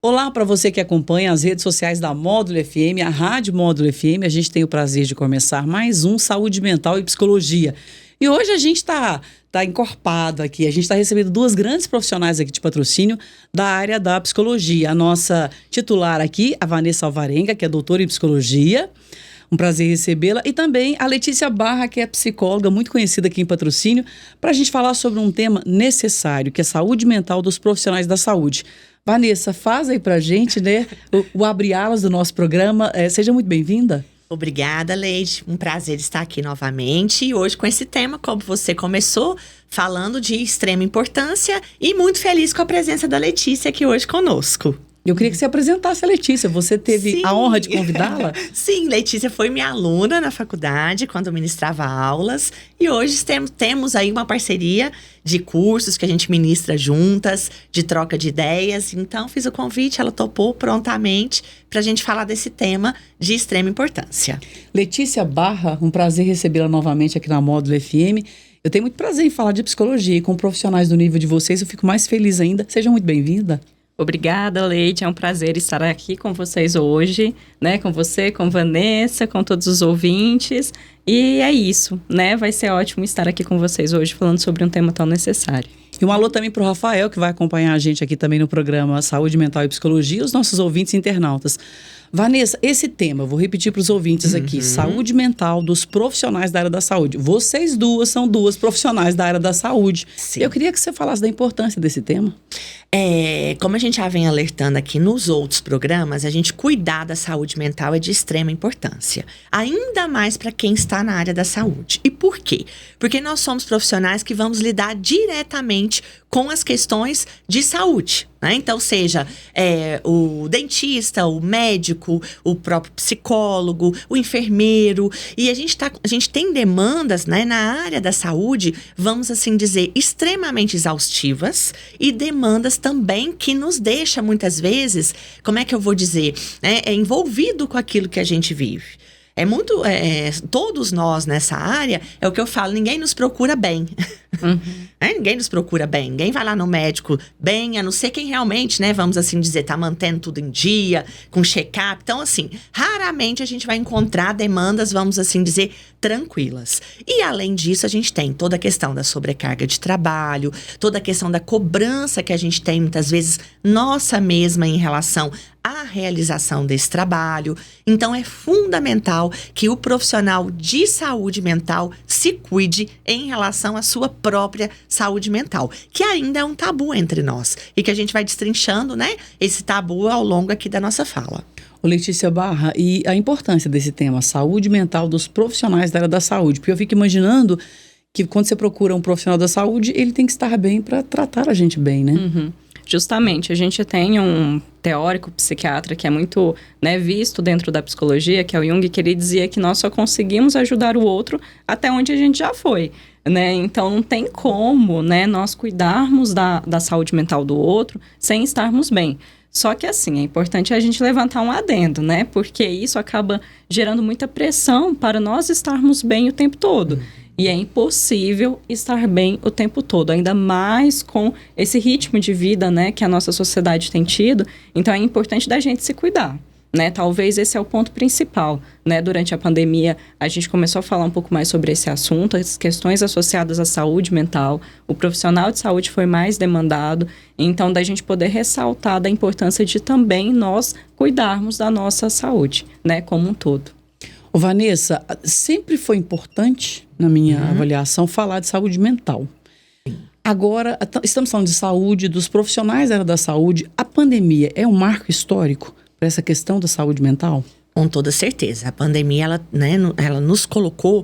Olá para você que acompanha as redes sociais da Módulo FM, a Rádio Módulo FM. A gente tem o prazer de começar mais um Saúde Mental e Psicologia. E hoje a gente está encorpado aqui. A gente está recebendo duas grandes profissionais aqui de patrocínio da área da psicologia. A nossa titular aqui, a Vanessa Alvarenga, que é doutora em psicologia. Um prazer recebê-la. E também a Letícia Barra, que é psicóloga, muito conhecida aqui em patrocínio, para a gente falar sobre um tema necessário, que é a saúde mental dos profissionais da saúde. Vanessa, faz aí pra gente, né, o abre-alas do nosso programa. Seja muito bem-vinda. Obrigada, Leide. Um prazer estar aqui novamente. E hoje com esse tema, como você começou, falando de extrema importância e muito feliz com a presença da Letícia aqui hoje conosco. Eu queria que você apresentasse a Letícia. Você teve a honra de convidá-la? Sim, Letícia foi minha aluna na faculdade, quando eu ministrava aulas. E hoje temos aí uma parceria de cursos que a gente ministra juntas, de troca de ideias. Então, fiz o convite, ela topou prontamente para a gente falar desse tema de extrema importância. Letícia Barra, um prazer recebê-la novamente aqui na Módulo FM. Eu tenho muito prazer em falar de psicologia e com profissionais do nível de vocês. Eu fico mais feliz ainda. Seja muito bem-vinda. Obrigada, Leite. É um prazer estar aqui com vocês hoje, né? Com você, com Vanessa, com todos os ouvintes. E é isso, né? Vai ser ótimo estar aqui com vocês hoje falando sobre um tema tão necessário. E um alô também para o Rafael, que vai acompanhar a gente aqui também no programa Saúde Mental e Psicologia, os nossos ouvintes internautas. Vanessa, esse tema, vou repetir para os ouvintes aqui, saúde mental dos profissionais da área da saúde. Vocês duas são duas profissionais da área da saúde. Sim. Eu queria que você falasse da importância desse tema. Como a gente já vem alertando aqui nos outros programas, a gente cuidar da saúde mental é de extrema importância. Ainda mais para quem está na área da saúde. E por quê? Porque nós somos profissionais que vamos lidar diretamente com as questões de saúde, né? Então, seja o dentista, o médico, o próprio psicólogo, o enfermeiro. E a gente tem demandas, né, na área da saúde, vamos assim dizer, extremamente exaustivas e demandas também que nos deixa muitas vezes, como é que eu vou dizer, né, envolvido com aquilo que a gente vive. Todos nós nessa área, é o que eu falo, ninguém nos procura bem. Ninguém nos procura bem, ninguém vai lá no médico bem, a não ser quem realmente, né, vamos assim dizer, tá mantendo tudo em dia, com check-up. Então, assim, raramente a gente vai encontrar demandas, vamos assim dizer, tranquilas. E além disso, a gente tem toda a questão da sobrecarga de trabalho, toda a questão da cobrança que a gente tem, muitas vezes, nossa mesma em relação à realização desse trabalho. Então, é fundamental que o profissional de saúde mental se cuide em relação à sua própria saúde mental, que ainda é um tabu entre nós e que a gente vai destrinchando, né, esse tabu ao longo aqui da nossa fala. Ô Letícia Barra, e a importância desse tema, saúde mental dos profissionais da área da saúde, porque eu fico imaginando que quando você procura um profissional da saúde, ele tem que estar bem para tratar a gente bem, né? Justamente, a gente tem um teórico psiquiatra que é muito, né, visto dentro da psicologia, que é o Jung, que ele dizia que nós só conseguimos ajudar o outro até onde a gente já foi, né? Então, não tem como, né, nós cuidarmos da saúde mental do outro sem estarmos bem. Só que, assim, é importante a gente levantar um adendo, né? Porque isso acaba gerando muita pressão para nós estarmos bem o tempo todo. E é impossível estar bem o tempo todo, ainda mais com esse ritmo de vida, né, que a nossa sociedade tem tido. Então, é importante da gente se cuidar, né? Talvez esse é o ponto principal, né? Durante a pandemia, a gente começou a falar um pouco mais sobre esse assunto, as questões associadas à saúde mental. O profissional de saúde foi mais demandado. Então, da gente poder ressaltar da importância de também nós cuidarmos da nossa saúde, né, como um todo. Ô Vanessa, sempre foi importante, na minha avaliação, falar de saúde mental. Agora, estamos falando de saúde, dos profissionais da área da saúde. A pandemia é um marco histórico para essa questão da saúde mental? Com toda certeza. A pandemia, ela nos colocou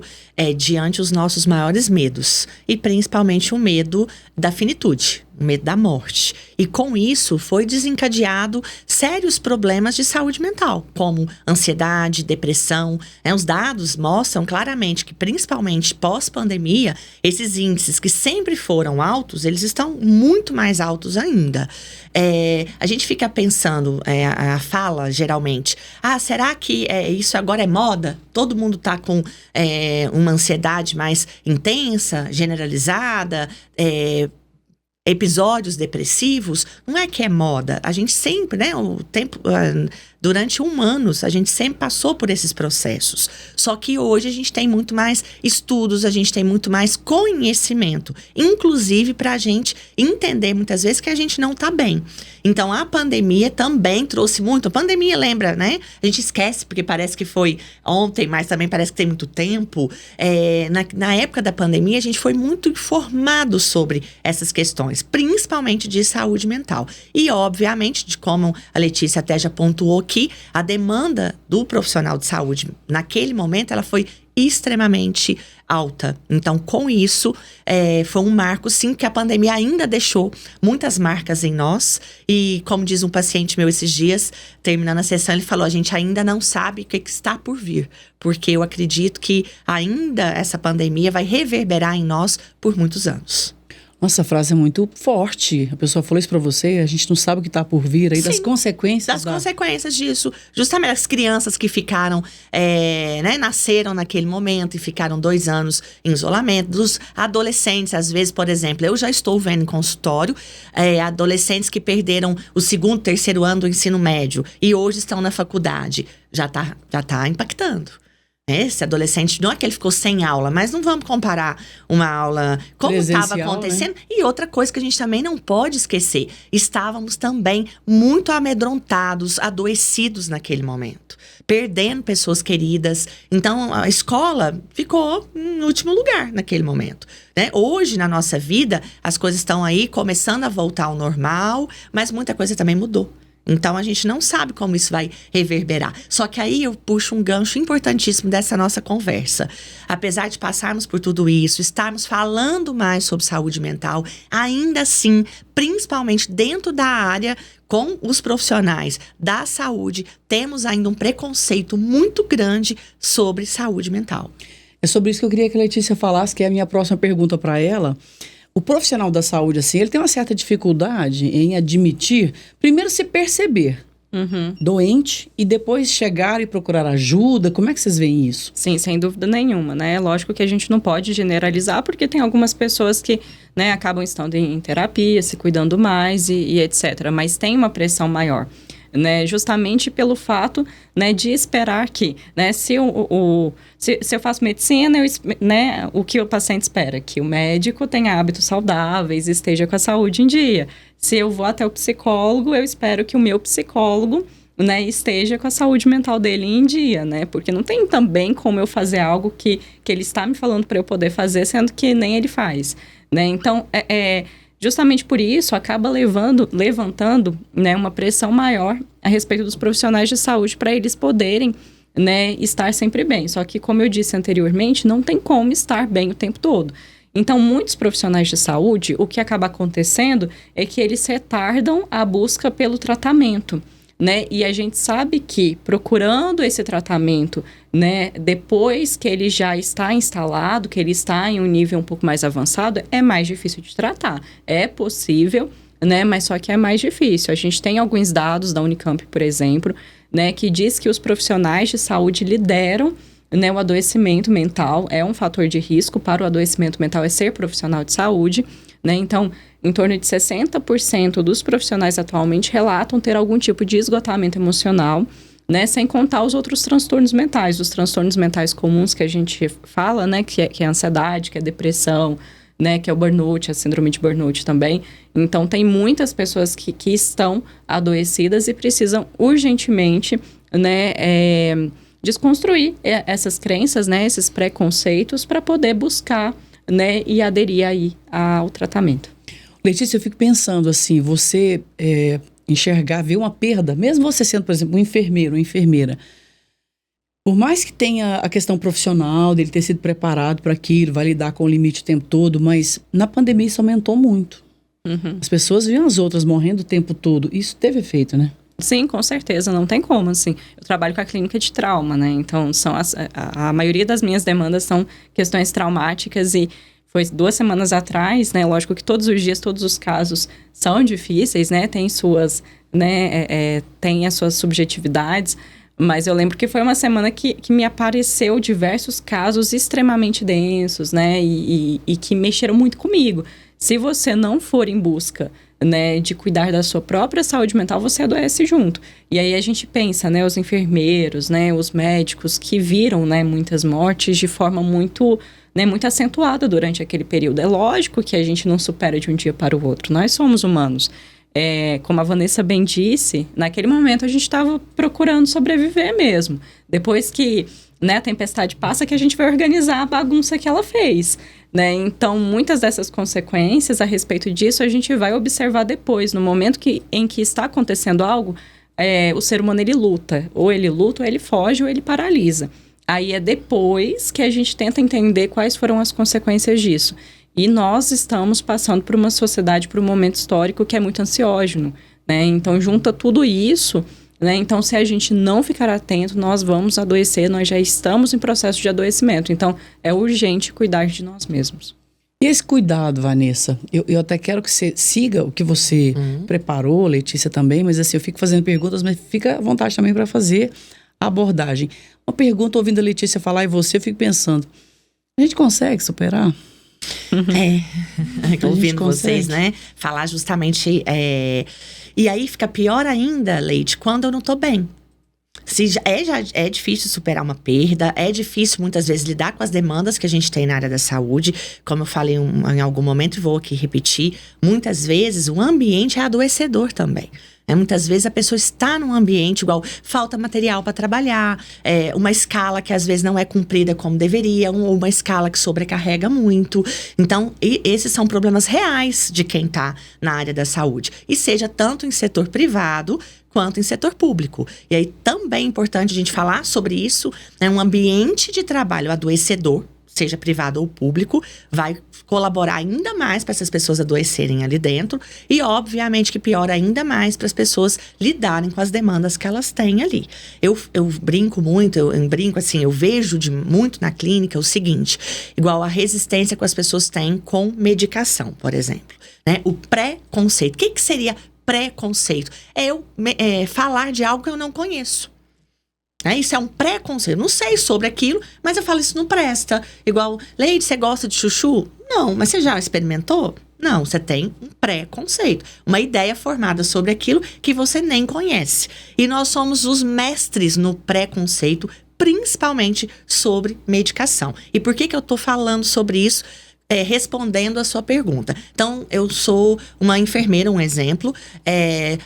diante os nossos maiores medos. E principalmente o medo da finitude, o medo da morte. E com isso foi desencadeado sérios problemas de saúde mental, como ansiedade, depressão. Os dados mostram claramente que, principalmente pós-pandemia, esses índices que sempre foram altos, eles estão muito mais altos ainda. A gente fica pensando, a fala geralmente, será que isso agora é moda? Todo mundo está com uma ansiedade mais intensa, generalizada, episódios depressivos, não é que é moda. A gente sempre, né, durante anos, a gente sempre passou por esses processos. Só que hoje a gente tem muito mais estudos, a gente tem muito mais conhecimento. Inclusive para a gente entender muitas vezes que a gente não tá bem. Então a pandemia também trouxe muito. A pandemia, lembra, né? A gente esquece porque parece que foi ontem, mas também parece que tem muito tempo. Na época da pandemia, a gente foi muito informado sobre essas questões, principalmente de saúde mental. E, obviamente, de como a Letícia até já pontuou aqui, a demanda do profissional de saúde naquele momento, ela foi extremamente alta. Então, com isso, foi um marco, sim, que a pandemia ainda deixou muitas marcas em nós. E, como diz um paciente meu esses dias, terminando a sessão, ele falou, a gente ainda não sabe o que está por vir. Porque eu acredito que ainda essa pandemia vai reverberar em nós por muitos anos. Nossa, a frase é muito forte. A pessoa falou isso pra você, a gente não sabe o que tá por vir aí, das consequências. Das consequências disso. Justamente as crianças que ficaram, nasceram naquele momento e ficaram 2 anos em isolamento. Dos adolescentes, às vezes, por exemplo, eu já estou vendo em consultório adolescentes que perderam o 2º, 3º ano do ensino médio e hoje estão na faculdade. Já tá impactando. Esse adolescente, não é que ele ficou sem aula, mas não vamos comparar uma aula como estava acontecendo. Né? E outra coisa que a gente também não pode esquecer, estávamos também muito amedrontados, adoecidos naquele momento, perdendo pessoas queridas. Então, a escola ficou em último lugar naquele momento. Né? Hoje, na nossa vida, as coisas estão aí começando a voltar ao normal, mas muita coisa também mudou. Então, a gente não sabe como isso vai reverberar. Só que aí eu puxo um gancho importantíssimo dessa nossa conversa. Apesar de passarmos por tudo isso, estarmos falando mais sobre saúde mental, ainda assim, principalmente dentro da área com os profissionais da saúde, temos ainda um preconceito muito grande sobre saúde mental. É sobre isso que eu queria que a Letícia falasse, que é a minha próxima pergunta para ela. O profissional da saúde, assim, ele tem uma certa dificuldade em admitir, primeiro se perceber doente e depois chegar e procurar ajuda. Como é que vocês veem isso? Sim, sem dúvida nenhuma, né? Lógico que a gente não pode generalizar, porque tem algumas pessoas que, né, acabam estando em terapia, se cuidando mais e etc. Mas tem uma pressão maior. Né, justamente pelo fato, né, de esperar que, né, se eu faço medicina, né, o que o paciente espera? Que o médico tenha hábitos saudáveis, esteja com a saúde em dia. Se eu vou até o psicólogo, eu espero que o meu psicólogo, né, esteja com a saúde mental dele em dia, né, porque não tem também como eu fazer algo que ele está me falando para eu poder fazer, sendo que nem ele faz, né, então, justamente por isso, acaba levantando, né, uma pressão maior a respeito dos profissionais de saúde para eles poderem, né, estar sempre bem. Só que, como eu disse anteriormente, não tem como estar bem o tempo todo. Então, muitos profissionais de saúde, o que acaba acontecendo é que eles retardam a busca pelo tratamento. Né? E a gente sabe que procurando esse tratamento, né, depois que ele já está instalado, que ele está em um nível um pouco mais avançado, é mais difícil de tratar. É possível, né, mas só que é mais difícil. A gente tem alguns dados da Unicamp, por exemplo, né, que diz que os profissionais de saúde lideram, né, o adoecimento mental. É um fator de risco para o adoecimento mental, é ser profissional de saúde. Né? Então, em torno de 60% dos profissionais atualmente relatam ter algum tipo de esgotamento emocional, né? Sem contar os outros transtornos mentais, os transtornos mentais comuns que a gente fala, né? Que é a ansiedade, que é a depressão, né? Que é o burnout, a síndrome de burnout também. Então, tem muitas pessoas que estão adoecidas e precisam urgentemente, né? Desconstruir essas crenças, né? Esses preconceitos para poder buscar, né, e aderir aí ao tratamento. Letícia, eu fico pensando assim, você enxergar, ver uma perda, mesmo você sendo, por exemplo, um enfermeiro, uma enfermeira, por mais que tenha a questão profissional, dele ter sido preparado para aquilo, vai lidar com o limite o tempo todo, mas na pandemia isso aumentou muito. As pessoas viam as outras morrendo o tempo todo, isso teve efeito, né? Sim, com certeza, não tem como, assim. Eu trabalho com a clínica de trauma, né? Então, a maioria das minhas demandas são questões traumáticas e foi 2 semanas atrás, né? Lógico que todos os dias, todos os casos são difíceis, né? Tem suas, né? Tem as suas subjetividades, mas eu lembro que foi uma semana que me apareceu diversos casos extremamente densos, né? E que mexeram muito comigo. Se você não for em busca, né, de cuidar da sua própria saúde mental, você adoece junto. E aí a gente pensa, né, os enfermeiros, né, os médicos que viram, né, muitas mortes de forma muito, né, muito acentuada durante aquele período. É lógico que a gente não supera de um dia para o outro. Nós somos humanos. Como a Vanessa bem disse, naquele momento a gente estava procurando sobreviver mesmo. Depois que, né, a tempestade passa, que a gente vai organizar a bagunça que ela fez. Né? Então, muitas dessas consequências a respeito disso a gente vai observar depois. No momento em que está acontecendo algo, o ser humano ele luta. Ou ele luta, ou ele foge, ou ele paralisa. Aí é depois que a gente tenta entender quais foram as consequências disso. E nós estamos passando por uma sociedade, por um momento histórico que é muito ansiógeno. Né? Então, junta tudo isso... Né? Então, se a gente não ficar atento, nós vamos adoecer, nós já estamos em processo de adoecimento. Então, é urgente cuidar de nós mesmos. E esse cuidado, Vanessa, eu até quero que você siga o que você preparou, Letícia também, mas assim, eu fico fazendo perguntas, mas fica à vontade também para fazer a abordagem. Uma pergunta, ouvindo a Letícia falar e você, eu fico pensando, a gente consegue superar? Ouvindo vocês, né? Falar justamente... E aí fica pior ainda, Leite, quando eu não tô bem. Já é difícil superar uma perda, é difícil muitas vezes lidar com as demandas que a gente tem na área da saúde. Como eu falei em algum momento e vou aqui repetir, muitas vezes o ambiente é adoecedor também. Muitas vezes a pessoa está num ambiente igual, falta material para trabalhar, uma escala que às vezes não é cumprida como deveria, ou uma escala que sobrecarrega muito. Então, esses são problemas reais de quem está na área da saúde. E seja tanto em setor privado quanto em setor público. E aí também é importante a gente falar sobre isso, né? Um ambiente de trabalho adoecedor, seja privado ou público, vai colaborar ainda mais para essas pessoas adoecerem ali dentro e, obviamente, que piora ainda mais para as pessoas lidarem com as demandas que elas têm ali. Eu brinco muito, eu vejo muito na clínica o seguinte, igual a resistência que as pessoas têm com medicação, por exemplo, né? O preconceito. O que seria preconceito? É eu falar de algo que eu não conheço. Isso é um preconceito. Eu não sei sobre aquilo, mas eu falo, isso não presta. Igual, Leite, você gosta de chuchu? Não, mas você já experimentou? Não, você tem um preconceito. Uma ideia formada sobre aquilo que você nem conhece. E nós somos os mestres no preconceito, principalmente sobre medicação. E por que eu tô falando sobre isso? Respondendo a sua pergunta. Então, eu sou uma enfermeira, um exemplo.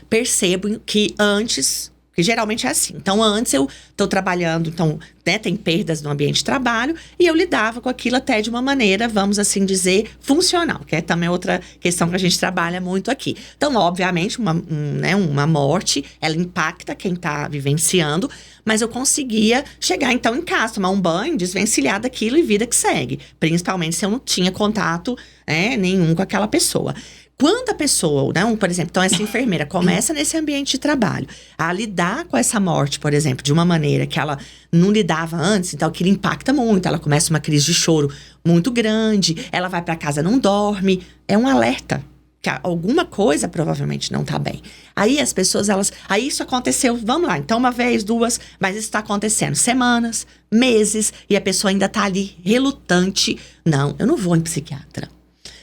Percebo que antes... que geralmente é assim. Então, antes eu estou trabalhando, então, né, tem perdas no ambiente de trabalho, e eu lidava com aquilo até de uma maneira, vamos assim dizer, funcional, que é também outra questão que a gente trabalha muito aqui. Então, obviamente, uma morte, ela impacta quem está vivenciando, mas eu conseguia chegar, então, em casa, tomar um banho, desvencilhar daquilo e vida que segue. Principalmente se eu não tinha contato nenhum com aquela pessoa. Quando a pessoa, por exemplo, então essa enfermeira começa nesse ambiente de trabalho a lidar com essa morte, por exemplo, de uma maneira que ela não lidava antes, então aquilo impacta muito, ela começa uma crise de choro muito grande, ela vai para casa, não dorme, é um alerta que alguma coisa provavelmente não tá bem. Aí as pessoas, aí isso aconteceu, vamos lá, então uma vez, duas, mas isso tá acontecendo semanas, meses, e a pessoa ainda tá ali relutante, não, eu não vou em psiquiatra.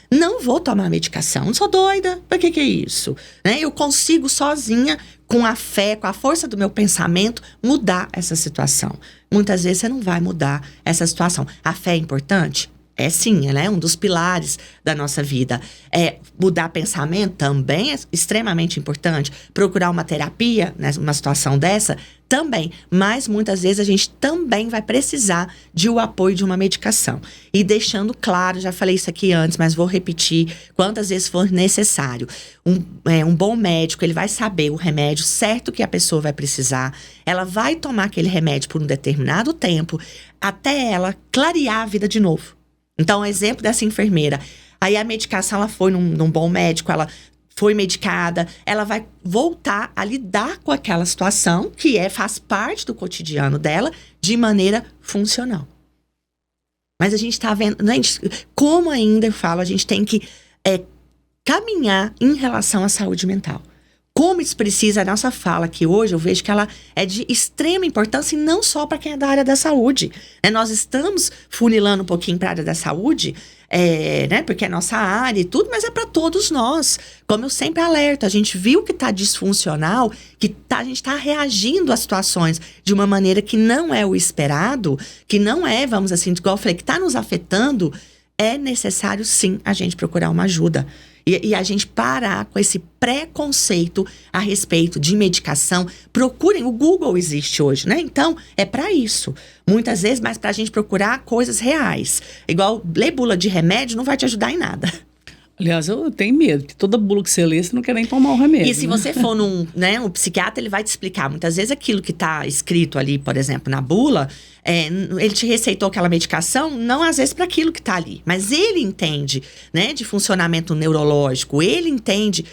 Não vou tomar medicação, não sou doida, pra que é isso? Eu consigo sozinha, com a fé, com a força do meu pensamento, mudar essa situação. Muitas vezes você não vai mudar essa situação. A fé é importante? É sim, ela é um dos pilares da nossa vida. Mudar pensamento também é extremamente importante. Procurar uma terapia, numa situação dessa, também. Mas muitas vezes a gente também vai precisar de o apoio de uma medicação. E deixando claro, já falei isso aqui antes, mas vou repetir quantas vezes for necessário. Um bom médico, ele vai saber o remédio certo que a pessoa vai precisar. Ela vai tomar aquele remédio por um determinado tempo, até ela clarear a vida de novo. Então, o exemplo dessa enfermeira. Aí a medicação, ela foi num bom médico, ela foi medicada, ela vai voltar a lidar com aquela situação, que faz parte do cotidiano dela, de maneira funcional. Mas a gente tá vendo, como ainda eu falo, a gente tem que caminhar em relação à saúde mental. como isso precisa, a nossa fala aqui hoje, eu vejo que ela é de extrema importância e não só para quem é da área da saúde. Nós estamos funilando um pouquinho para a área da saúde, né, porque é nossa área e tudo, mas é para todos nós. Como eu sempre alerto, a gente viu que está disfuncional, a gente está reagindo a situações de uma maneira que não é o esperado, que não é, vamos assim, igual eu falei, que está nos afetando, é necessário sim a gente procurar uma ajuda. E a gente parar com esse preconceito a respeito de medicação. Procurem, o Google existe hoje, né? Então, é para isso. Muitas vezes, mas pra gente procurar coisas reais. Igual, ler bula de remédio não vai te ajudar em nada. Aliás, eu tenho medo, porque toda bula que você lê, você não quer nem tomar o remédio. E se você for um psiquiatra, ele vai te explicar. Muitas vezes aquilo que tá escrito ali, por exemplo, na bula, ele te receitou aquela medicação, não às vezes para aquilo que tá ali. Mas ele entende, né, de funcionamento neurológico, ele entende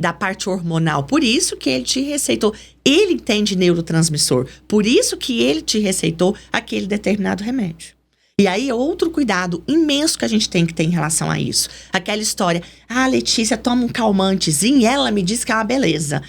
da parte hormonal. Por isso que ele te receitou. Ele entende neurotransmissor. Por isso que ele te receitou aquele determinado remédio. E aí, outro cuidado imenso que a gente tem que ter em relação a isso. Aquela história, Letícia toma um calmantezinho e ela me diz que é uma beleza.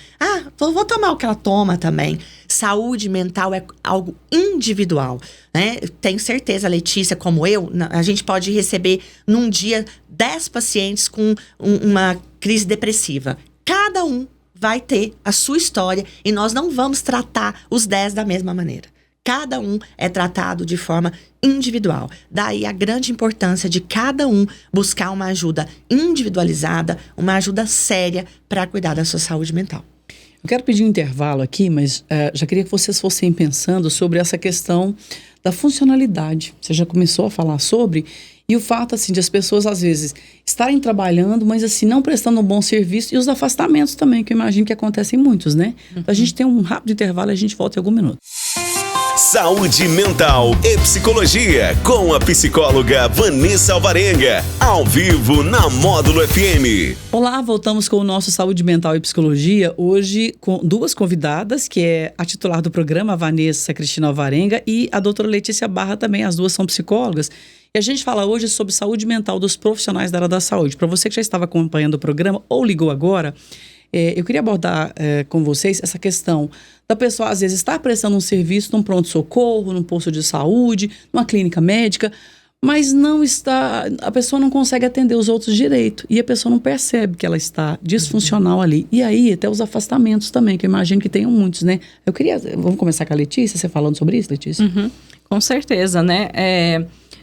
Vou tomar o que ela toma também. Saúde mental é algo individual, né? Tenho certeza, Letícia, como eu, a gente pode receber num dia 10 pacientes com uma crise depressiva. Cada um vai ter a sua história e nós não vamos tratar os 10 da mesma maneira. Cada um é tratado de forma individual. Daí a grande importância de cada um buscar uma ajuda individualizada, uma ajuda séria para cuidar da sua saúde mental. Eu quero pedir um intervalo aqui, mas já queria que vocês fossem pensando sobre essa questão da funcionalidade. Você já começou a falar sobre, e o fato assim de as pessoas às vezes estarem trabalhando, mas assim não prestando um bom serviço, e os afastamentos também, que eu imagino que acontecem muitos, né? Então a gente tem um rápido intervalo e a gente volta em algum minuto. Saúde mental e psicologia com a psicóloga Vanessa Alvarenga, ao vivo na Módulo FM. Olá, voltamos com o nosso Saúde Mental e Psicologia, hoje com duas convidadas, que é a titular do programa, a Vanessa Cristina Alvarenga, e a doutora Letícia Barra também, as duas são psicólogas. E a gente fala hoje sobre saúde mental dos profissionais da área da saúde. Para você que já estava acompanhando o programa ou ligou agora, eu queria abordar com vocês essa questão da pessoa, às vezes, estar prestando um serviço num pronto-socorro, num posto de saúde, numa clínica médica, mas a pessoa não consegue atender os outros direito. E a pessoa não percebe que ela está disfuncional ali. E aí, até os afastamentos também, que eu imagino que tenham muitos, né? Vamos começar com a Letícia, você falando sobre isso, Letícia? Uhum, com certeza, né?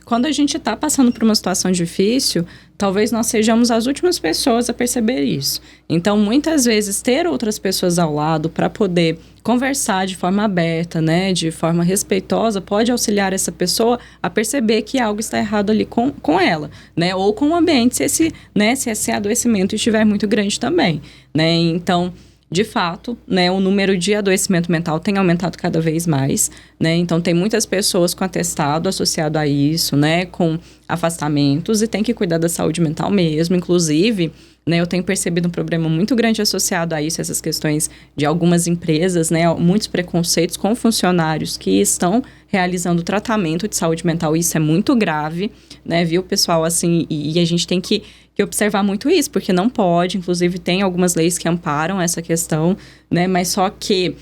Quando a gente está passando por uma situação difícil, talvez nós sejamos as últimas pessoas a perceber isso. Então, muitas vezes, ter outras pessoas ao lado para poder conversar de forma aberta, né, de forma respeitosa, pode auxiliar essa pessoa a perceber que algo está errado ali com ela, né, ou com o ambiente, se esse adoecimento estiver muito grande também, né. Então, de fato, né, o número de adoecimento mental tem aumentado cada vez mais, né? Então, tem muitas pessoas com atestado associado a isso, né, com afastamentos, e tem que cuidar da saúde mental mesmo. Inclusive, né, eu tenho percebido um problema muito grande associado a isso, essas questões de algumas empresas, né, muitos preconceitos com funcionários que estão realizando tratamento de saúde mental. Isso é muito grave, né, viu, pessoal? Assim, e a gente tem que observar muito isso, porque não pode, inclusive tem algumas leis que amparam essa questão, né, mas só que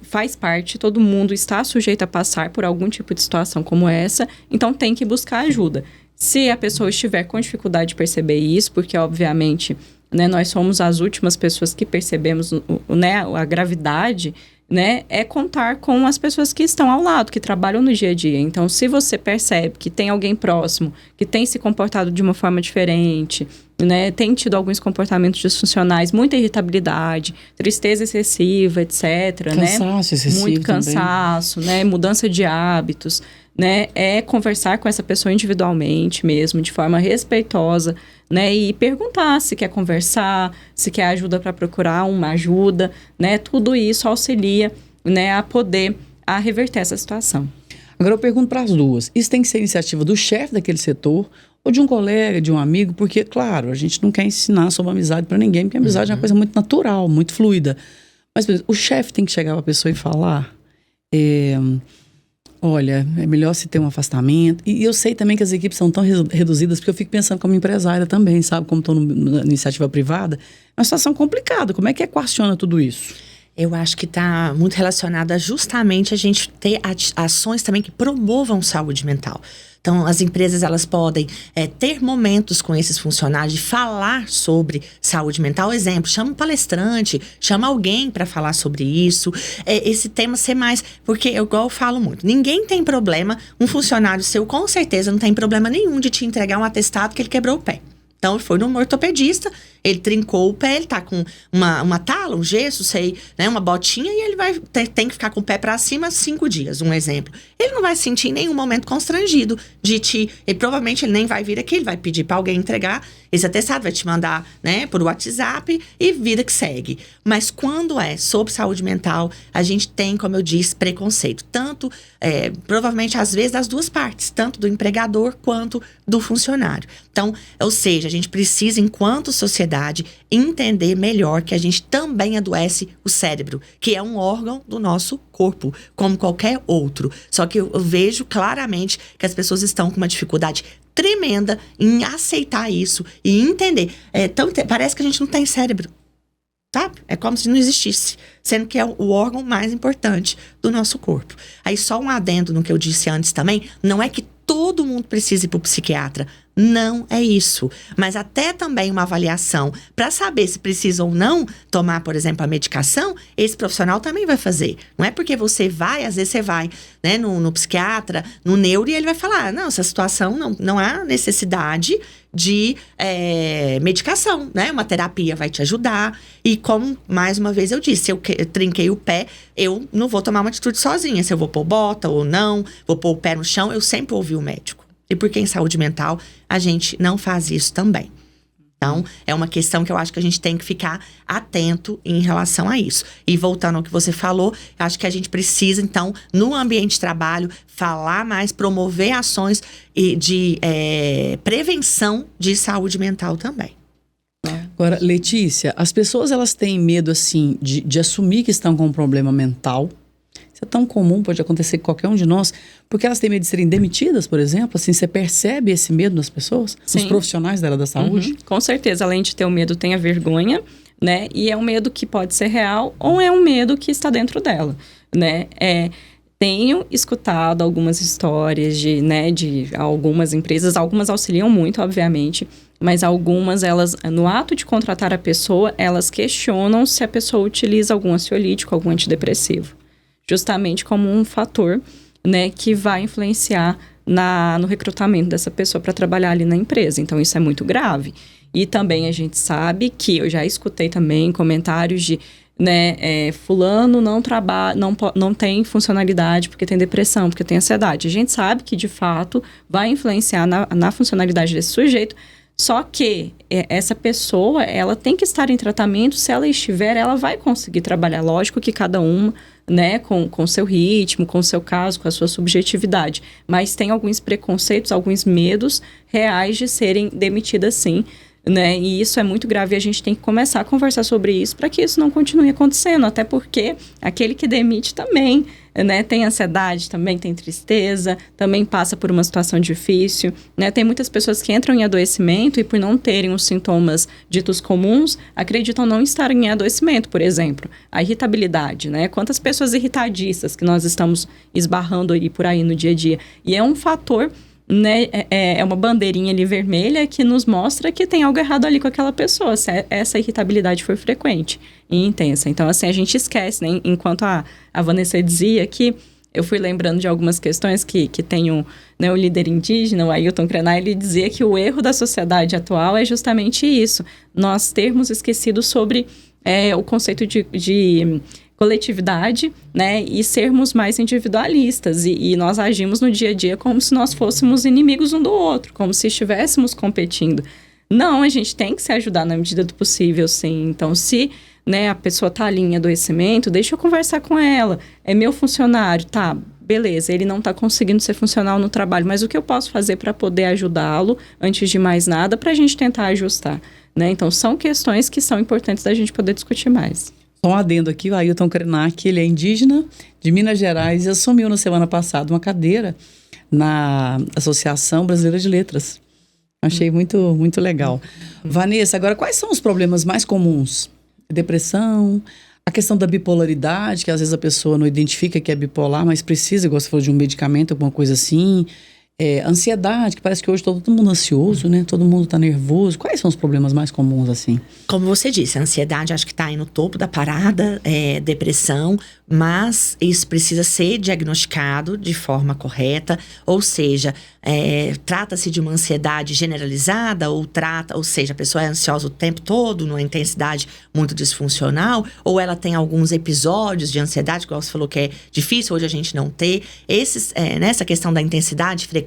faz parte, todo mundo está sujeito a passar por algum tipo de situação como essa, então tem que buscar ajuda. Se a pessoa estiver com dificuldade de perceber isso, porque obviamente, né, nós somos as últimas pessoas que percebemos, né, a gravidade, né, é contar com as pessoas que estão ao lado, que trabalham no dia a dia. Então, se você percebe que tem alguém próximo que tem se comportado de uma forma diferente, né, tem tido alguns comportamentos disfuncionais, muita irritabilidade, tristeza excessiva, etc. Cansaço excessivo muito cansaço, também. Né, mudança de hábitos, né, é conversar com essa pessoa individualmente mesmo, de forma respeitosa, né, e perguntar se quer conversar, se quer ajuda para procurar uma ajuda, né, tudo isso auxilia, né, a reverter essa situação. Agora eu pergunto para as duas, isso tem que ser iniciativa do chefe daquele setor ou de um colega, de um amigo, porque, claro, a gente não quer ensinar sobre amizade para ninguém, porque a amizade é uma coisa muito natural, muito fluida. Mas, por exemplo, o chefe tem que chegar para a pessoa e falar... Olha, é melhor se ter um afastamento. E eu sei também que as equipes são tão reduzidas, porque eu fico pensando como empresária também, sabe? Como estou na iniciativa privada. É uma situação complicada. Como é que equaciona tudo isso? Eu acho que está muito relacionada justamente a gente ter ações também que promovam saúde mental. Então, as empresas, elas podem ter momentos com esses funcionários de falar sobre saúde mental. Exemplo, chama um palestrante, chama alguém para falar sobre isso. Esse tema ser mais... Porque, igual eu falo muito, ninguém tem problema, um funcionário seu com certeza não tem problema nenhum de te entregar um atestado que ele quebrou o pé. Então, ele foi num ortopedista, ele trincou o pé, ele tá com uma tala, um gesso, né, uma botinha, e ele tem que ficar com o pé pra cima 5 dias, um exemplo. Ele não vai se sentir em nenhum momento constrangido e provavelmente ele nem vai vir aqui, ele vai pedir pra alguém entregar esse atestado, vai te mandar, né, por WhatsApp e vida que segue. Mas quando é sobre saúde mental, a gente tem, como eu disse, preconceito. Tanto, provavelmente, às vezes, das duas partes, tanto do empregador quanto do funcionário. Então, ou seja, a gente precisa, enquanto sociedade, entender melhor que a gente também adoece o cérebro, que é um órgão do nosso corpo, como qualquer outro. Só que eu vejo claramente que as pessoas estão com uma dificuldade tremenda em aceitar isso e entender. Então, parece que a gente não tem cérebro, sabe? É como se não existisse, sendo que é o órgão mais importante do nosso corpo. Aí, só um adendo no que eu disse antes também, não é que todo mundo precisa ir para o psiquiatra. Não é isso. Mas até também uma avaliação para saber se precisa ou não tomar, por exemplo, a medicação, esse profissional também vai fazer. Não é porque você vai, às vezes você vai, né, no psiquiatra, no neuro, e ele vai falar, não, essa situação não há necessidade de medicação, né? Uma terapia vai te ajudar. E como, mais uma vez eu disse, se eu trinquei o pé, eu não vou tomar uma atitude sozinha. Se eu vou pôr bota ou não, vou pôr o pé no chão, eu sempre ouvi o médico. E porque em saúde mental, a gente não faz isso também. Então, é uma questão que eu acho que a gente tem que ficar atento em relação a isso. E voltando ao que você falou, acho que a gente precisa, então, no ambiente de trabalho, falar mais, promover ações de prevenção de saúde mental também. Agora, Letícia, as pessoas elas têm medo, assim, de assumir que estão com um problema mental. Isso é tão comum, pode acontecer com qualquer um de nós, porque elas têm medo de serem demitidas, por exemplo. Assim, você percebe esse medo nas pessoas? Sim. Nos profissionais da área da saúde? Uhum. Com certeza, além de ter o medo, tem a vergonha, né? E é um medo que pode ser real ou é um medo que está dentro dela, né? Tenho escutado algumas histórias de algumas empresas, algumas auxiliam muito, obviamente, mas algumas, elas, no ato de contratar a pessoa, elas questionam se a pessoa utiliza algum ansiolítico, algum antidepressivo. Justamente como um fator, né, que vai influenciar no recrutamento dessa pessoa para trabalhar ali na empresa. Então, isso é muito grave. E também a gente sabe que, eu já escutei também comentários de, né, fulano não tem funcionalidade porque tem depressão, porque tem ansiedade. A gente sabe que, de fato, vai influenciar na funcionalidade desse sujeito. Só que essa pessoa, ela tem que estar em tratamento. Se ela estiver, ela vai conseguir trabalhar. Lógico que cada uma, né, com o seu ritmo, com o seu caso, com a sua subjetividade. Mas tem alguns preconceitos, alguns medos reais de serem demitidas, sim, né? E isso é muito grave e a gente tem que começar a conversar sobre isso para que isso não continue acontecendo. Até porque aquele que demite também, né, tem ansiedade, também tem tristeza, também passa por uma situação difícil, né? Tem muitas pessoas que entram em adoecimento e por não terem os sintomas ditos comuns, acreditam não estar em adoecimento, por exemplo. A irritabilidade, né? Quantas pessoas irritadiças que nós estamos esbarrando aí por aí no dia a dia. E é um fator, né, é uma bandeirinha ali vermelha que nos mostra que tem algo errado ali com aquela pessoa, se essa irritabilidade for frequente e intensa. Então, assim, a gente esquece, né? Enquanto a Vanessa dizia que eu fui lembrando de algumas questões que tem o líder indígena, o Ailton Krenak, ele dizia que o erro da sociedade atual é justamente isso, nós termos esquecido sobre o conceito de coletividade, né, e sermos mais individualistas, e nós agimos no dia a dia como se nós fôssemos inimigos um do outro, como se estivéssemos competindo. Não, a gente tem que se ajudar na medida do possível, sim. Então, se, né, a pessoa está ali em adoecimento, deixa eu conversar com ela. É meu funcionário, tá, beleza, ele não está conseguindo ser funcional no trabalho, mas o que eu posso fazer para poder ajudá-lo, antes de mais nada, para a gente tentar ajustar, né? Então, são questões que são importantes da gente poder discutir mais. Só um adendo aqui, o Ailton Krenak, ele é indígena de Minas Gerais e assumiu na semana passada uma cadeira na Associação Brasileira de Letras. Achei muito, muito legal. Vanessa, agora, quais são os problemas mais comuns? Depressão, a questão da bipolaridade, que às vezes a pessoa não identifica que é bipolar, mas precisa, igual você falou, de um medicamento, alguma coisa assim. Ansiedade, que parece que hoje todo mundo ansioso, né? Todo mundo tá nervoso. Quais são os problemas mais comuns, assim? Como você disse, a ansiedade acho que tá aí no topo da parada, depressão, mas isso precisa ser diagnosticado de forma correta, ou seja, trata-se de uma ansiedade generalizada, ou seja, a pessoa é ansiosa o tempo todo, numa intensidade muito disfuncional, ou ela tem alguns episódios de ansiedade, como você falou que é difícil hoje a gente não ter, nessa questão da intensidade, frequência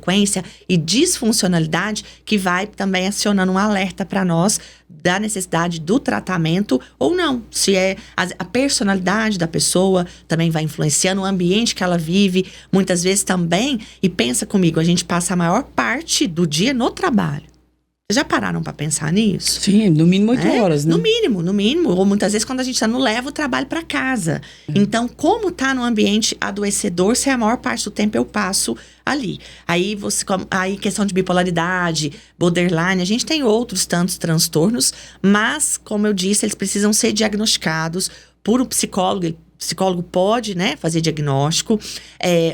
e disfuncionalidade, que vai também acionando um alerta para nós da necessidade do tratamento ou não. Se a personalidade da pessoa também vai influenciando, o ambiente que ela vive, muitas vezes também, e pensa comigo, a gente passa a maior parte do dia no trabalho. Vocês já pararam para pensar nisso? Sim, no mínimo 8 horas, né? No mínimo. Ou muitas vezes quando a gente não leva o trabalho para casa. Então, como tá num ambiente adoecedor, se a maior parte do tempo eu passo ali. Aí questão de bipolaridade, borderline, a gente tem outros tantos transtornos, mas, como eu disse, eles precisam ser diagnosticados por um psicólogo. O psicólogo pode, fazer diagnóstico,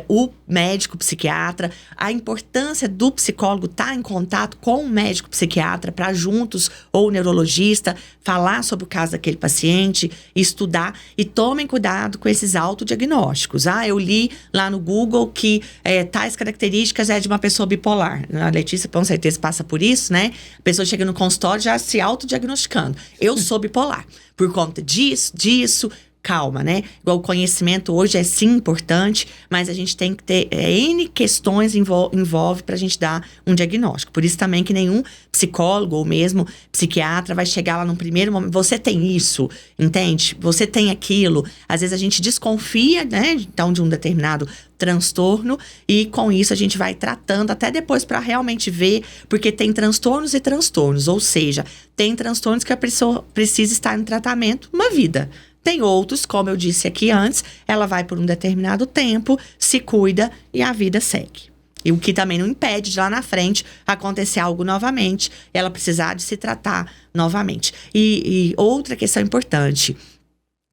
o médico psiquiatra, a importância do psicólogo estar em contato com o médico psiquiatra para juntos, ou o neurologista, falar sobre o caso daquele paciente, estudar, e tomem cuidado com esses autodiagnósticos. Eu li lá no Google que tais características é de uma pessoa bipolar. A Letícia com certeza passa por isso, né? A pessoa chega no consultório já se autodiagnosticando. Eu sou bipolar. Por conta disso, calma, né? Igual o conhecimento hoje é sim importante, mas a gente tem que ter N questões envolve pra gente dar um diagnóstico. Por isso também que nenhum psicólogo ou mesmo psiquiatra vai chegar lá no primeiro momento, você tem isso, entende? Você tem aquilo. Às vezes a gente desconfia, né? Então, de um determinado transtorno, e com isso a gente vai tratando até depois para realmente ver, porque tem transtornos e transtornos, ou seja, tem transtornos que a pessoa precisa estar em tratamento uma vida. Tem outros, como eu disse aqui antes, ela vai por um determinado tempo, se cuida e a vida segue. E o que também não impede de lá na frente acontecer algo novamente, ela precisar de se tratar novamente. E outra questão importante,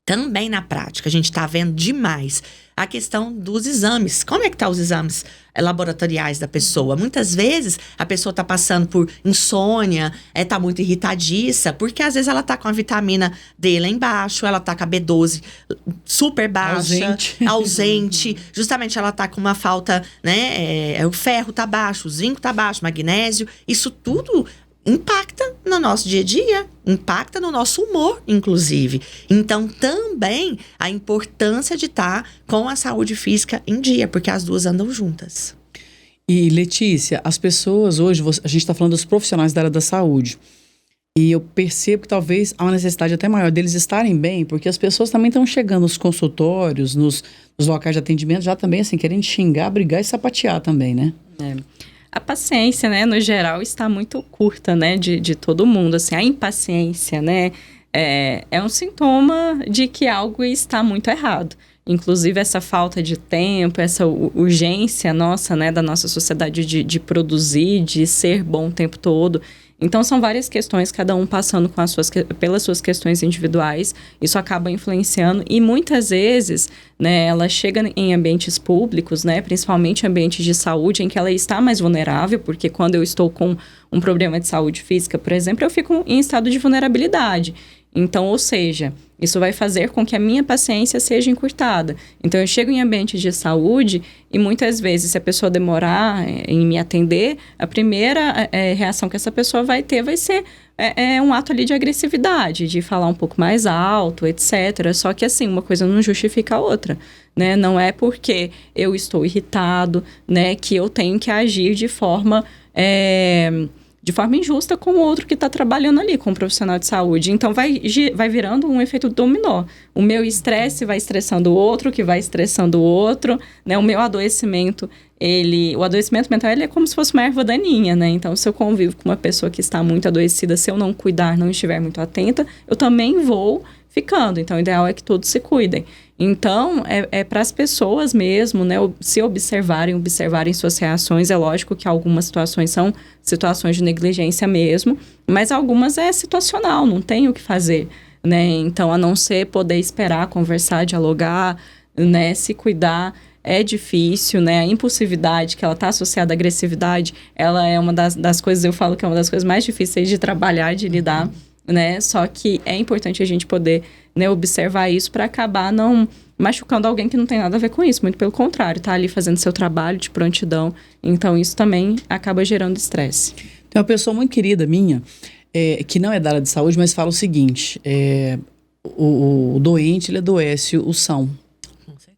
também na prática, a gente está vendo demais a questão dos exames. Como é que tá os exames laboratoriais da pessoa? Muitas vezes a pessoa tá passando por insônia, tá muito irritadiça, porque às vezes ela tá com a vitamina D lá embaixo, ela tá com a B12 super baixa, ausente. Justamente ela tá com uma falta, né? O ferro tá baixo, o zinco tá baixo, magnésio. Isso tudo impacta no nosso dia a dia, impacta no nosso humor, inclusive. Então, também a importância de estar com a saúde física em dia, porque as duas andam juntas. E, Letícia, as pessoas hoje, a gente está falando dos profissionais da área da saúde, e eu percebo que talvez há uma necessidade até maior deles estarem bem, porque as pessoas também estão chegando nos consultórios, nos locais de atendimento, já também, assim, querendo xingar, brigar e sapatear também, né? A paciência, né, no geral, está muito curta, né, de todo mundo, assim, a impaciência, né, é um sintoma de que algo está muito errado. Inclusive, essa falta de tempo, essa urgência nossa, né, da nossa sociedade de produzir, de ser bom o tempo todo. Então, são várias questões, cada um passando pelas suas questões individuais. Isso acaba influenciando e, muitas vezes, né, ela chega em ambientes públicos, né, principalmente ambientes de saúde, em que ela está mais vulnerável, porque quando eu estou com um problema de saúde física, por exemplo, eu fico em estado de vulnerabilidade. Então, ou seja, isso vai fazer com que a minha paciência seja encurtada. Então, eu chego em ambientes de saúde e muitas vezes, se a pessoa demorar em me atender, a primeira reação que essa pessoa vai ter vai ser um ato ali de agressividade, de falar um pouco mais alto, etc. Só que, assim, uma coisa não justifica a outra, né? Não é porque eu estou irritado, né, que eu tenho que agir de forma injusta com o outro que está trabalhando ali, com o profissional de saúde. Então, vai virando um efeito dominó. O meu estresse vai estressando o outro, que vai estressando o outro, né? O meu adoecimento, o adoecimento mental, ele é como se fosse uma erva daninha, né? Então, se eu convivo com uma pessoa que está muito adoecida, se eu não cuidar, não estiver muito atenta, eu também vou ficando. Então, o ideal é que todos se cuidem. Então, é para as pessoas mesmo, né, se observarem suas reações. É lógico que algumas situações são situações de negligência mesmo, mas algumas é situacional, não tem o que fazer, né? Então, a não ser poder esperar, conversar, dialogar, né, se cuidar, é difícil, né? A impulsividade, que ela está associada à agressividade, ela é uma das coisas, eu falo que é uma das coisas mais difíceis de trabalhar, de lidar, né? Só que é importante a gente poder, né, observar isso para acabar não machucando alguém que não tem nada a ver com isso. Muito pelo contrário, tá ali fazendo seu trabalho de prontidão. Então, isso também acaba gerando estresse. Tem uma pessoa muito querida minha, que não é da área de saúde, mas fala o seguinte, o doente, ele adoece o são.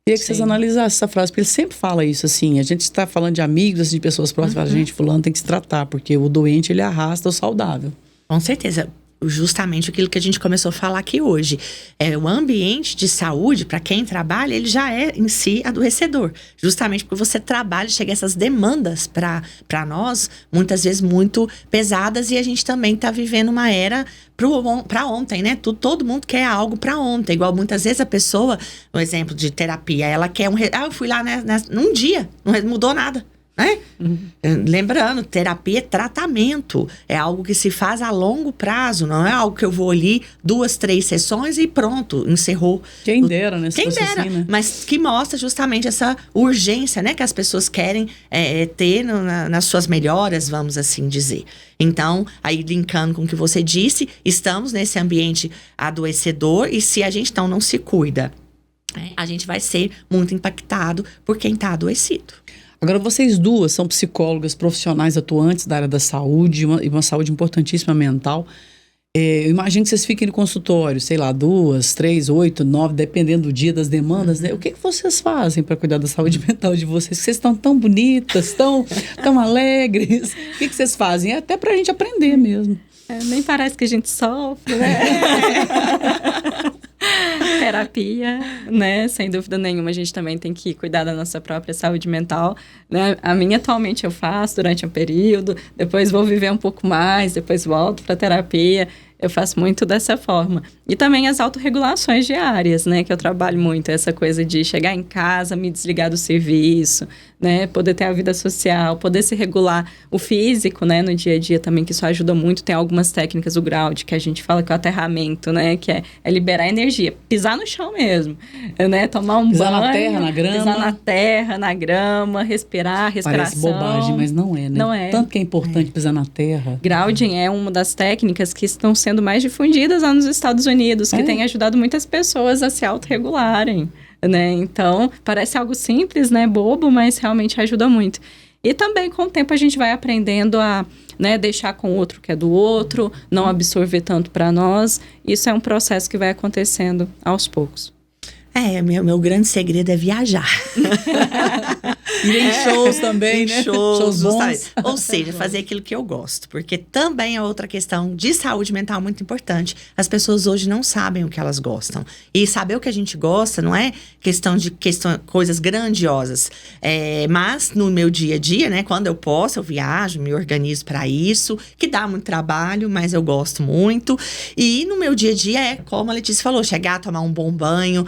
Queria que vocês analisassem essa frase, porque ele sempre fala isso, assim, a gente está falando de amigos, de pessoas próximas, a gente, fulano, tem que se tratar, porque o doente, ele arrasta o saudável. Com certeza. Justamente aquilo que a gente começou a falar aqui hoje. O ambiente de saúde, para quem trabalha, ele já é em si adoecedor. Justamente porque você trabalha, chega essas demandas para nós, muitas vezes muito pesadas, e a gente também está vivendo uma era para ontem, né? Todo mundo quer algo para ontem. Igual muitas vezes a pessoa, um exemplo de terapia, ela quer eu fui lá num dia, não mudou nada. Né? Lembrando, terapia é tratamento, é algo que se faz a longo prazo, não é algo que eu vou ali 2, 3 sessões e pronto, encerrou. Quem dera, né? Quem dera, assim, né? Mas que mostra justamente essa urgência, né, que as pessoas querem ter nas suas melhoras, vamos assim dizer. Então, aí linkando com o que você disse, estamos nesse ambiente adoecedor, e se a gente então não se cuida, a gente vai ser muito impactado por quem está adoecido. Agora, vocês duas são psicólogas profissionais atuantes da área da saúde, e uma saúde importantíssima mental. Eu imagino que vocês fiquem no consultório, sei lá, 2, 3, 8, 9, dependendo do dia, das demandas, né? O que vocês fazem para cuidar da saúde mental de vocês? Vocês estão tão bonitas, tão alegres. O que vocês fazem? É até pra gente aprender mesmo. Nem parece que a gente sofre, né? Terapia, né? Sem dúvida nenhuma, a gente também tem que cuidar da nossa própria saúde mental, né? A minha atualmente eu faço durante um período, depois vou viver um pouco mais, depois volto para terapia. Eu faço muito dessa forma. E também as autorregulações diárias, né? Que eu trabalho muito. Essa coisa de chegar em casa, me desligar do serviço, né? Poder ter a vida social, poder se regular o físico, né? No dia a dia também, que isso ajuda muito. Tem algumas técnicas, o ground, que a gente fala que é o aterramento, né? Que é liberar energia. Pisar no chão mesmo, né? Tomar um pisar banho. Na terra, na grama. Pisar na terra, na grama, respirar, respiração. Parece bobagem, mas não é, né? Não é. Tanto que é importante pisar na terra. Grounding é uma das técnicas que estão sendo mais difundidas lá nos Estados Unidos, que tem ajudado muitas pessoas a se autorregularem, né? Então, parece algo simples, né? Bobo, mas realmente ajuda muito. E também, com o tempo, a gente vai aprendendo a, né, deixar com o outro que é do outro, não absorver tanto para nós. Isso é um processo que vai acontecendo aos poucos. Meu grande segredo é viajar. E em shows também, né? Shows bons. Ou seja, fazer aquilo que eu gosto. Porque também é outra questão de saúde mental muito importante. As pessoas hoje não sabem o que elas gostam. E saber o que a gente gosta não é questão de coisas grandiosas. Mas no meu dia a dia, né? Quando eu posso, eu viajo, me organizo para isso. Que dá muito trabalho, mas eu gosto muito. E no meu dia a dia é, como a Letícia falou, chegar, tomar um bom banho,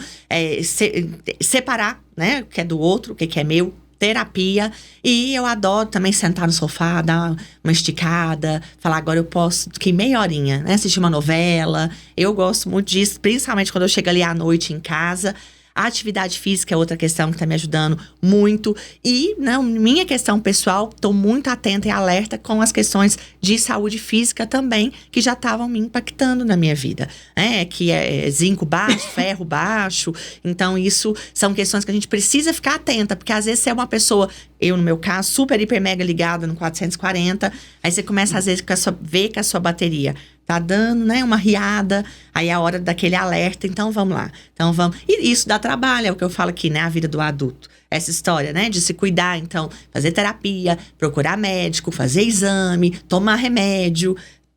separar, né, o que é do outro, o que é meu, terapia. E eu adoro também sentar no sofá, dar uma esticada, falar, agora eu posso, que meia horinha, né, assistir uma novela. Eu gosto muito disso, principalmente quando eu chego ali à noite em casa. A atividade física é outra questão que está me ajudando muito. E, minha questão pessoal, estou muito atenta e alerta com as questões de saúde física também, que já estavam me impactando na minha vida. Que é zinco baixo, ferro baixo. Então, isso são questões que a gente precisa ficar atenta. Porque, às vezes, você é uma pessoa, eu, no meu caso, super, hiper, mega ligada no 440. Aí você começa, às vezes, ver que a sua bateria tá dando, né, uma riada, aí é a hora daquele alerta, então vamos lá. Então vamos. E isso dá trabalho, é o que eu falo aqui, né, a vida do adulto. Essa história, né, de se cuidar, então, fazer terapia, procurar médico, fazer exame, tomar remédio.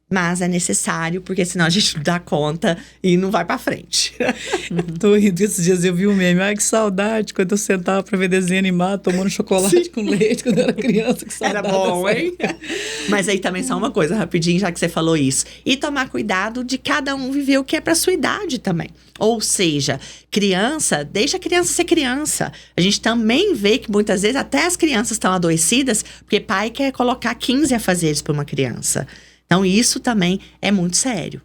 mas é necessário, porque senão a gente não dá conta e não vai pra frente. Tô rindo. Esses dias eu vi um meme. Ai, que saudade quando eu sentava pra ver desenho animado, tomando chocolate com leite quando eu era criança. Que saudade. Era bom, hein? Mas aí também só uma coisa, rapidinho, já que você falou isso. E tomar cuidado de cada um viver o que é pra sua idade também. Ou seja, criança, deixa a criança ser criança. A gente também vê que muitas vezes até as crianças estão adoecidas porque pai quer colocar 15 afazeres pra uma criança. Então, isso também é muito sério.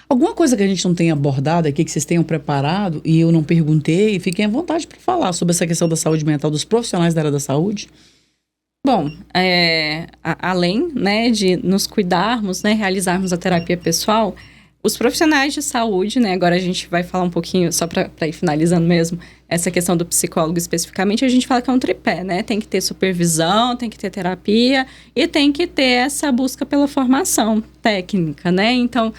Alguma coisa que a gente não tenha abordado aqui, que vocês tenham preparado e eu não perguntei, fiquem à vontade para falar sobre essa questão da saúde mental dos profissionais da área da saúde? Bom, além, né, de nos cuidarmos, né, realizarmos a terapia pessoal, os profissionais de saúde, né, agora a gente vai falar um pouquinho, só para ir finalizando mesmo, essa questão do psicólogo especificamente, a gente fala que é um tripé, né? Tem que ter supervisão, tem que ter terapia e tem que ter essa busca pela formação técnica, né? Então,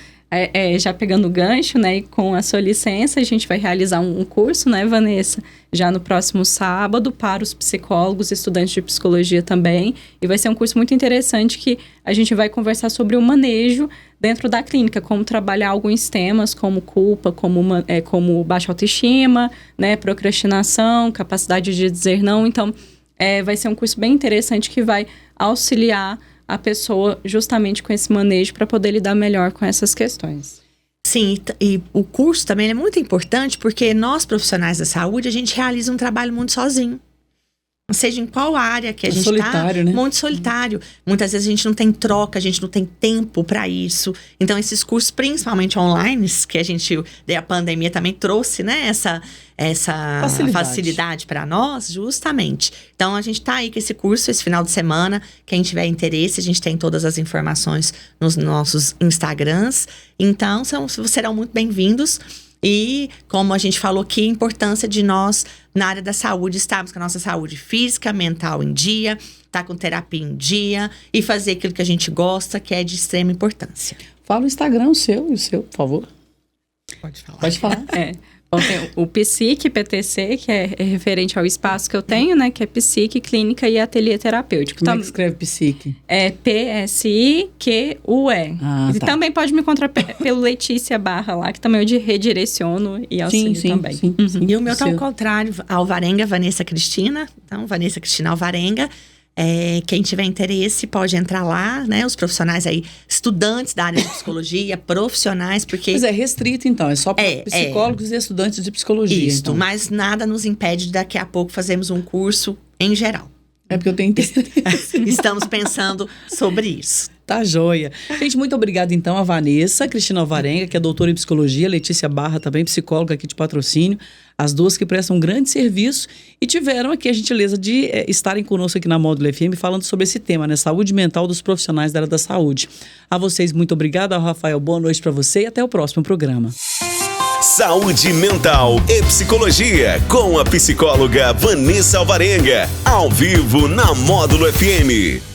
já pegando o gancho, né, e com a sua licença, a gente vai realizar um curso, né, Vanessa, já no próximo sábado, para os psicólogos, estudantes de psicologia também, e vai ser um curso muito interessante que a gente vai conversar sobre o manejo dentro da clínica, como trabalhar alguns temas, como culpa, como baixa autoestima, né, procrastinação, capacidade de dizer não. Então, vai ser um curso bem interessante que vai auxiliar a pessoa justamente com esse manejo para poder lidar melhor com essas questões. Sim, e o curso também é muito importante porque nós, profissionais da saúde, a gente realiza um trabalho muito sozinho. Seja em qual área que a gente está, né? Muito solitário. Muitas vezes a gente não tem troca, a gente não tem tempo para isso. Então, esses cursos, principalmente online, que a pandemia também trouxe, né, essa facilidade para nós, justamente. Então, a gente está aí com esse curso esse final de semana. Quem tiver interesse, a gente tem todas as informações nos nossos Instagrams. Então, serão muito bem-vindos. E, como a gente falou aqui, a importância de nós, na área da saúde, estarmos com a nossa saúde física, mental em dia, estar com terapia em dia e fazer aquilo que a gente gosta, que é de extrema importância. Fala o Instagram, o seu, por favor. Pode falar. Pode falar. Bom, tem o Psique PTC, que é referente ao espaço que eu tenho, né? Que é Psique, Clínica e Ateliê Terapêutico. Como é que escreve Psique? É PSIQUE. E também pode me encontrar pelo Letícia Barra lá, que também eu redireciono e auxilio também. Sim. E o meu tá ao contrário, Alvarenga, Vanessa Cristina. Então, Vanessa Cristina Alvarenga. Quem tiver interesse pode entrar lá, né? Os profissionais aí, estudantes da área de psicologia, profissionais, porque... Mas é restrito, então, é só para psicólogos e estudantes de psicologia. Isso, então. Mas nada nos impede de daqui a pouco fazermos um curso em geral. É porque eu tenho interesse. Estamos pensando sobre isso. Tá joia. Gente, muito obrigada então a Vanessa Cristina Alvarenga, que é doutora em psicologia, Letícia Barra, também psicóloga aqui de patrocínio, as duas que prestam um grande serviço e tiveram aqui a gentileza de estarem conosco aqui na Módulo FM falando sobre esse tema, né? Saúde mental dos profissionais da área da saúde. A vocês, muito obrigada. Rafael, boa noite para você e até o próximo programa. Saúde mental e psicologia com a psicóloga Vanessa Alvarenga, ao vivo na Módulo FM.